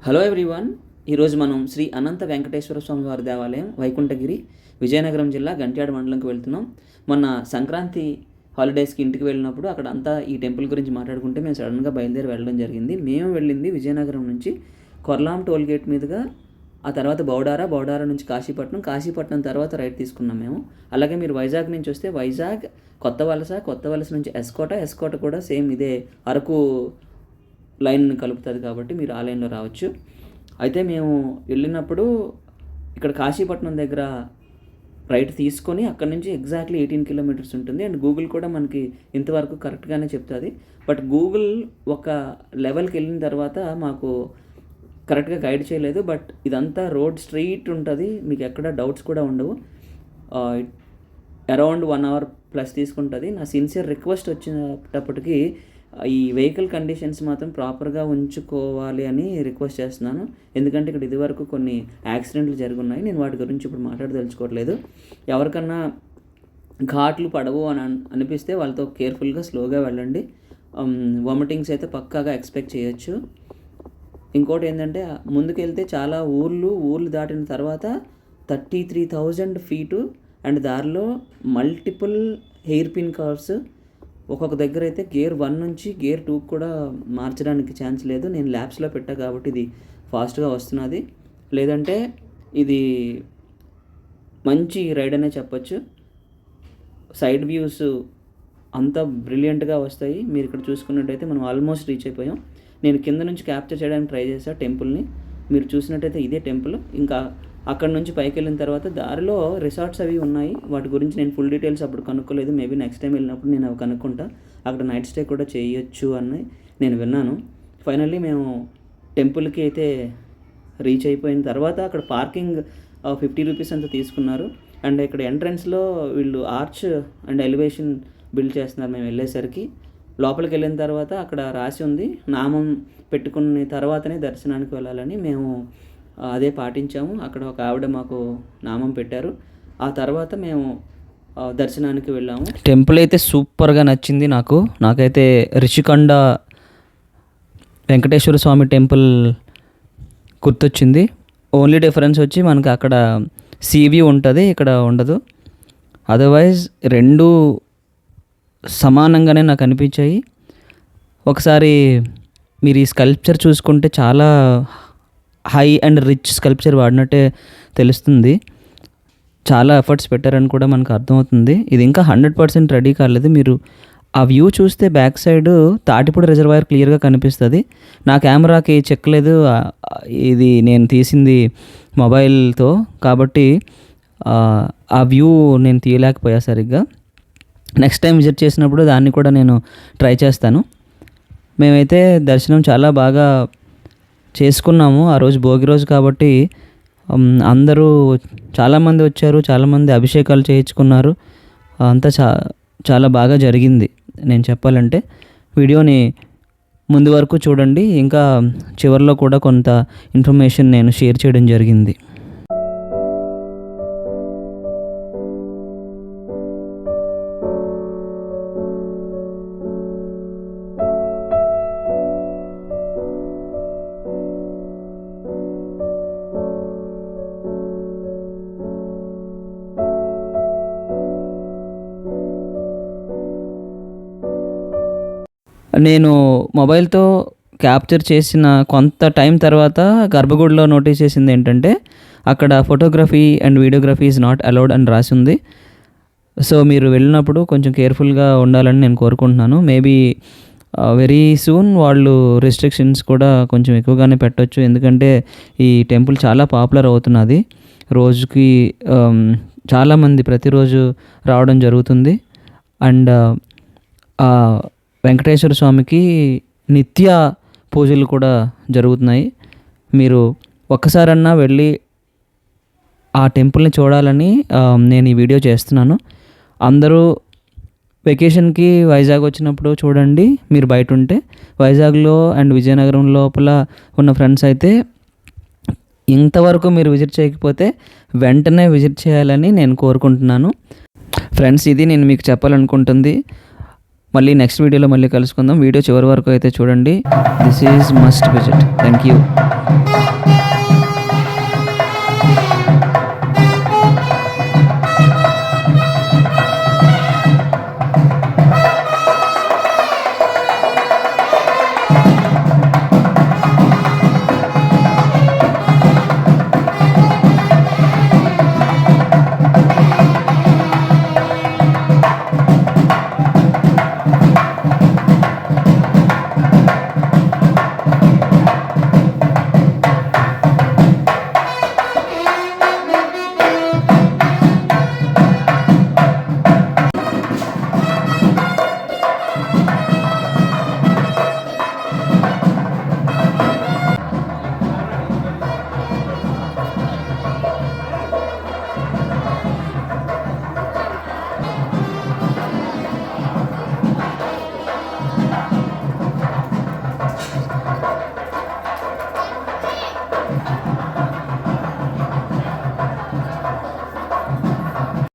Hello everyone. ఈరోజు మనం శ్రీ అనంత వెంకటేశ్వర స్వామి వారి దేవాలయం వైకుంఠగిరి విజయనగరం జిల్లా గంట్యాడ మండలంకి వెళ్తున్నాం. మొన్న సంక్రాంతి హాలిడేస్కి ఇంటికి వెళ్ళినప్పుడు అక్కడ అంతా ఈ టెంపుల్ గురించి మాట్లాడుకుంటే మేము సడన్గా బయలుదేరి వెళ్ళడం జరిగింది. మేము వెళ్ళింది విజయనగరం నుంచి కొర్లాం టోల్ గేట్ మీదుగా, ఆ తర్వాత బౌడారా నుంచి కాశీపట్నం తర్వాత రైట్ తీసుకున్నాం మేము. అలాగే మీరు వైజాగ్ నుంచి వస్తే వైజాగ్ కొత్త వలస నుంచి ఎస్కోట కూడా సేమ్ ఇదే అరకు లైన్ కలుపుతుంది కాబట్టి మీరు ఆ లైన్లో రావచ్చు. అయితే మేము వెళ్ళినప్పుడు ఇక్కడ కాశీపట్నం దగ్గర రైట్ తీసుకొని అక్కడ నుంచి ఎగ్జాక్ట్లీ 18 కిలోమీటర్స్ ఉంటుంది. అండ్ గూగుల్ కూడా మనకి ఇంతవరకు కరెక్ట్గానే చెప్తుంది. బట్ గూగుల్ ఒక లెవెల్కి వెళ్ళిన తర్వాత మాకు కరెక్ట్గా గైడ్ చేయలేదు. బట్ ఇదంతా రోడ్ స్ట్రైట్ ఉంటుంది, మీకు ఎక్కడ డౌట్స్ కూడా ఉండవు. అరౌండ్ 1 hour ప్లస్ తీసుకుంటుంది. నా సిన్సియర్ రిక్వెస్ట్ వచ్చినప్పటికీ ఈ వెహికల్ కండిషన్స్ మాత్రం ప్రాపర్గా ఉంచుకోవాలి అని రిక్వెస్ట్ చేస్తున్నాను. ఎందుకంటే ఇక్కడ ఇదివరకు కొన్ని యాక్సిడెంట్లు జరుగున్నాయి. నేను వాటి గురించి ఇప్పుడు మాట్లాడదలుచుకోవట్లేదు. ఎవరికన్నా ఘాట్లు పడవు అని అనిపిస్తే వాళ్ళతో కేర్ఫుల్గా స్లోగా వెళ్ళండి. వామిటింగ్స్ అయితే పక్కాగా ఎక్స్పెక్ట్ చేయొచ్చు. ఇంకోటి ఏంటంటే ముందుకు వెళ్తే చాలా ఊర్లు దాటిన తర్వాత 33,000 feet అండ్ దారిలో మల్టిపుల్ హెయిర్ పిన్ కర్వ్స్. ఒక్కొక్క దగ్గర అయితే గేర్ 1 నుంచి గేర్ 2 కూడా మార్చడానికి ఛాన్స్ లేదు. నేను ల్యాబ్స్లో పెట్టా కాబట్టి ఇది ఫాస్ట్గా వస్తున్నది. లేదంటే ఇది మంచి రైడ్ అనే చెప్పచ్చు. సైడ్ వ్యూస్ అంతా బ్రిలియంట్గా వస్తాయి. మీరు ఇక్కడ చూసుకున్నట్టయితే మనం ఆల్మోస్ట్ రీచ్ అయిపోయాం. నేను కింద నుంచి క్యాప్చర్ చేయడానికి ట్రై చేశాను టెంపుల్ని. మీరు చూసినట్టయితే ఇదే టెంపుల్. ఇంకా అక్కడ నుంచి పైకి వెళ్ళిన తర్వాత దారిలో రిసార్ట్స్ అవి ఉన్నాయి. వాటి గురించి నేను ఫుల్ డీటెయిల్స్ అప్పుడు కనుక్కోలేదు. మేబీ నెక్స్ట్ టైం వెళ్ళినప్పుడు నేను అవి కనుక్కుంటా. అక్కడ నైట్ స్టే కూడా చేయొచ్చు అని నేను విన్నాను. ఫైనల్లీ మేము టెంపుల్కి అయితే రీచ్ అయిపోయిన తర్వాత అక్కడ పార్కింగ్ 50 రూపీస్ అంతా తీసుకున్నారు. అండ్ ఇక్కడ ఎంట్రన్స్లో వీళ్ళు ఆర్చ్ అండ్ ఎలివేషన్ బిల్డ్ చేస్తున్నారు. మేము వెళ్ళేసరికి లోపలికి వెళ్ళిన తర్వాత అక్కడ రాసి ఉంది, నామం పెట్టుకున్న తర్వాతనే దర్శనానికి వెళ్ళాలని. మేము అదే పాటించాము. అక్కడ ఒక ఆవిడ మాకు నామం పెట్టారు. ఆ తర్వాత మేము దర్శనానికి వెళ్ళాము. టెంపుల్ అయితే సూపర్గా నచ్చింది నాకైతే రిషికొండ వెంకటేశ్వర స్వామి టెంపుల్ గుర్తొచ్చింది. ఓన్లీ డిఫరెన్స్ వచ్చి మనకి అక్కడ సీ వ్యూ ఉంటుంది, ఇక్కడ ఉండదు. అదర్వైజ్ రెండు సమానంగానే నాకు అనిపించాయి. ఒకసారి మీరు ఈ స్కల్ప్చర్ చూసుకుంటే చాలా హై అండ్ రిచ్ స్కల్ప్చర్ వాడినట్టే తెలుస్తుంది. చాలా ఎఫర్ట్స్ పెట్టారని కూడా మనకు అర్థమవుతుంది. ఇది ఇంకా 100% రెడీ కాలేదు. మీరు ఆ వ్యూ చూస్తే బ్యాక్ సైడ్ తాటిపూడి రిజర్వాయర్ క్లియర్గా కనిపిస్తుంది. నా కెమెరాకి చెక్కలేదు, ఇది నేను తీసింది మొబైల్తో కాబట్టి ఆ వ్యూ నేను తీయలేకపోయా సరిగ్గా. నెక్స్ట్ టైం విజిట్ చేసినప్పుడు దాన్ని కూడా నేను ట్రై చేస్తాను. మేమైతే దర్శనం చాలా బాగా చేసుకున్నాము. ఆ రోజు భోగి రోజు కాబట్టి అందరూ చాలామంది వచ్చారు, చాలామంది అభిషేకాలు చేయించుకున్నారు. అంతా చాలా బాగా జరిగింది. నేను చెప్పాలంటే వీడియోని ముందు వరకు చూడండి. ఇంకా చివరిలో కూడా కొంత ఇన్ఫర్మేషన్ నేను షేర్ చేయడం జరిగింది. నేను మొబైల్తో క్యాప్చర్ చేసిన కొంత టైం తర్వాత గర్భగుడిలో నోటీస్ చేసింది ఏంటంటే అక్కడ photography and videography is not allowed అని రాసి ఉంది. సో మీరు వెళ్ళినప్పుడు కొంచెం కేర్ఫుల్గా ఉండాలని నేను కోరుకుంటున్నాను. మేబీ వెరీ సూన్ వాళ్ళు రెస్ట్రిక్షన్స్ కూడా కొంచెం ఎక్కువగానే పెట్టవచ్చు. ఎందుకంటే ఈ టెంపుల్ చాలా పాపులర్ అవుతున్నది. రోజుకి చాలామంది ప్రతిరోజు రావడం జరుగుతుంది. అండ్ వెంకటేశ్వర స్వామికి నిత్య పూజలు కూడా జరుగుతున్నాయి. మీరు ఒక్కసారన్నా వెళ్ళి ఆ టెంపుల్ని చూడాలని నేను ఈ వీడియో చేస్తున్నాను. అందరూ వెకేషన్కి వైజాగ్ వచ్చినప్పుడు చూడండి. మీరు బయట ఉంటే వైజాగ్లో అండ్ విజయనగరం లోపల ఉన్న ఫ్రెండ్స్ అయితే ఇంతవరకు మీరు విజిట్ చేయకపోతే వెంటనే విజిట్ చేయాలని నేను కోరుకుంటున్నాను. ఫ్రెండ్స్, ఇది నేను మీకు చెప్పాలనుకుంటుంది. మళ్ళీ నెక్స్ట్ వీడియోలో మళ్ళీ కలుసుకుందాం. వీడియో చివరి వరకు అయితే చూడండి. This is must visit. Thank you.